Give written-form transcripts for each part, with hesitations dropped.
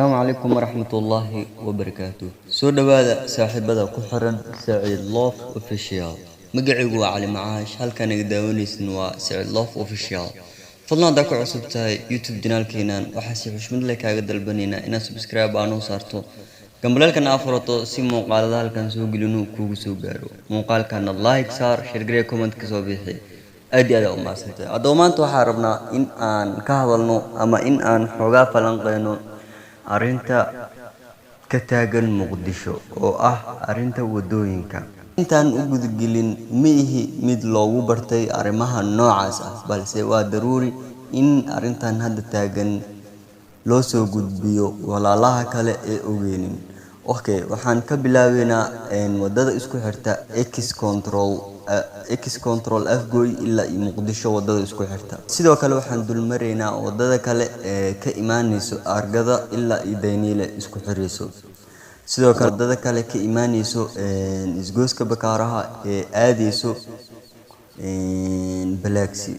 السلام عليكم ورحمة الله وبركاته. سو دوادا صاحبada ku xiran Said Love Official. Magacaygu waa Cali Macaash, halkan iga daawanaysin waa Said Love Official. Fadlan hadda ku cusub tahay YouTube channelkeenan waxaa si xushmad leh kaaga dalbanaynaa inaad subscribe aan u saarto. Gambalelkan aad furato si muuqaalada halkan soo gelino kuugu soo gaaro. Muuqaalkan like saar, share garee, comment ka soo bixi. aad iyo aad u mahadsantahay. Hadda maanta waxaan rabnaa in aan ka hadalno ama in aan xoogaa falanqeyno arinta ka taagan Muqdisho oo ah arinta wadooyinka. Intaan u gudgelin miihi mid loogu bartay arrimaha noocaas ah, balse waa daruuri in arintan hadda taagan loo soo gudbiyo walaalaha kale ee ogeenin. Okay, waxaan ka bilaabeynaa wadada isku xirta X control Afgoy ilaa Muqdisho wadada isku xirta. Sidoo kale waxaan dul mareynaa wadada kale ee ka imaanayso Argada ilaa Daynile isku xirayso. Sidoo kale wadada kale ka imaanayso isgooska Bakaaraha ee aadayso Balaxi.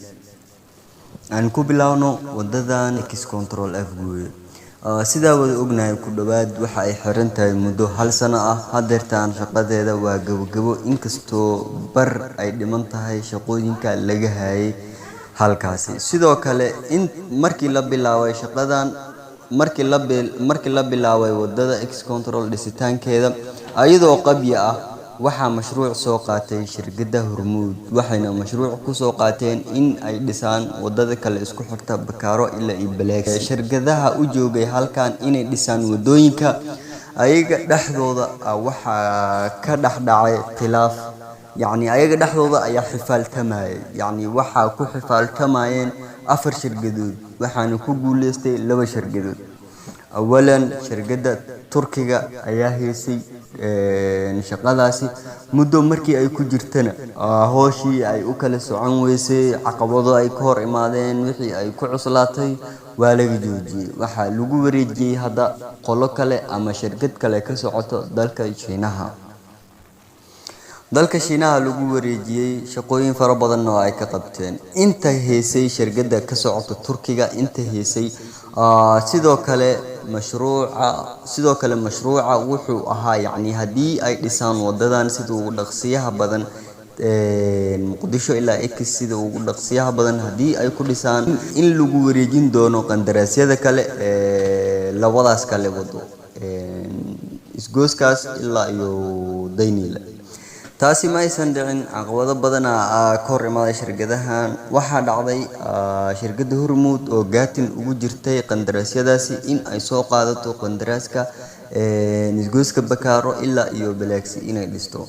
aan ku bilaawno wadadan X control Afgoy. sidaa wada ognahay ku dhawaad waxa ay xiran tahay muddo hal sano ah. Hadeertaan shaqadeeda waa gabagabo, inkastoo bar ay dhiman tahay shaqooyinka laga hayay halkaasi. Sidoo kale markii la bilaabay shaqadan, markii la bilaabay wadada X control dhisitaankeeda ayadoo qabya ah, waxaa mashruuc soo qaatay shirkadda Hormuud, waxayna mashruuc ku soo qaateen in ay dhisaan wadada kale isku xirta Bakaaro ilaa Balaxi. shirkadaha u joogay halkan inay dhisaan wadooyinka ayaga dhaxdooda waxaa ka dhaxdhacay khilaaf, ayaga dhaxdooda ayaa xifaaltamayay, waxaa ku xifaaltamayeen 4 shirkadood, waxaana ku guuleystay 2 shirkadood. awalan shirkadda Turkiga ayaa heysay shaqadaasi muddo markii ay ku jirtana hooshii ay u kala socon weysay, caqabado ay ka hor imaadeen, wixii ay ku cuslaatay waa laga joojiyay. waxaa lagu wareejiyay hadda qolo kale ama shirkad kale ka socoto dalka Shiinaha. dalka Shiinaha lagu wareejiyay shaqooyin fara badan oo ay ka qabteen. inta heysay shirkadda ka socoto Turkiga inta heysay sidoo kale mashruuca wuxuu ahaa hadii ay dhisaan wadadan sida ugu dhaqsiyaha badan Muqdisho ilaa X sida ugu dhaqsiyaha badan hadii ay ku dhisaan in lagu wareejin doono qandaraasyada kale labadaas kale wado isgooskaas ilaa iyo Daynile. taasi ma aysan dhicin. caqabado badan ka hor imaaday shirkadahan. waxaa dhacday shirkadda Hormuud oo gaatin ugu jirtay qandaraasyadaasi in ay soo qaadato qandaraaska isgooska Bakaaro ilaa iyo Balaxi inay dhisto.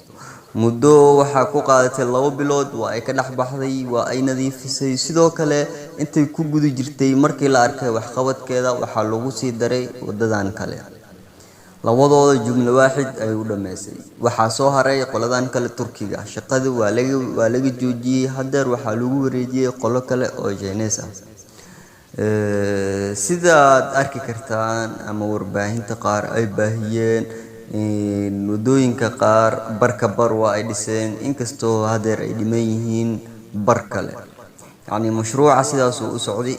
muddo waxaa ku qaadatay 2 bilood, waa ay ka dhaxbaxday, waa ay nadiifisay. sidoo kale intay ku guda jirtay markii la arkay waxqabadkeeda waxaa lagu sii daray wadadan kale. labadooda jumla waaxid ay u dhameysay. waxaa soo haray qoladan kale Turkiga. shaqada waa laga joojiyay. hadeer waxaa lagu wareejiyay qolo kale oo Chinese ah. sidaad arki kartaan ama warbaahinta qaar ay baahiyeen wadooyinka qaar barka bar waa ay dhiseen, inkastoo hadeer ay dhiman yihiin bar kale. mashruuca sidaas u socday.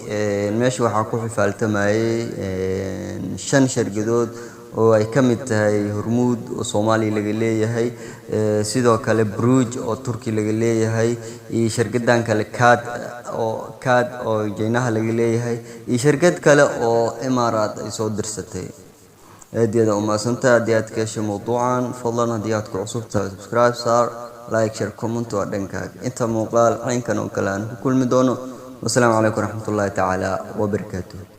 meesha waxaa ku xifaaltamayay 5 shirkadood oo ay ka mid tahay Hormuud oo Soomaali laga leeyahay, sidoo kale Bruj oo Turki laga leeyahay, iyo shirkadan kale Kad oo Jeynaha laga leeyahay, iyo shirkad kale oo Imaaraat ay soo dirsatay. aad iyo aad u mahadsantahay. haddii aad ka heshay mawduucan, fadlan haddii aad ku cusub tahay subscribe saar, like, share, comment waa dhankaaga. inta muuqaal caynkan oo kale aan ku kulmi doono. wassalaamu calaykum waraxmatullaahi tacaala wabarakaatuh.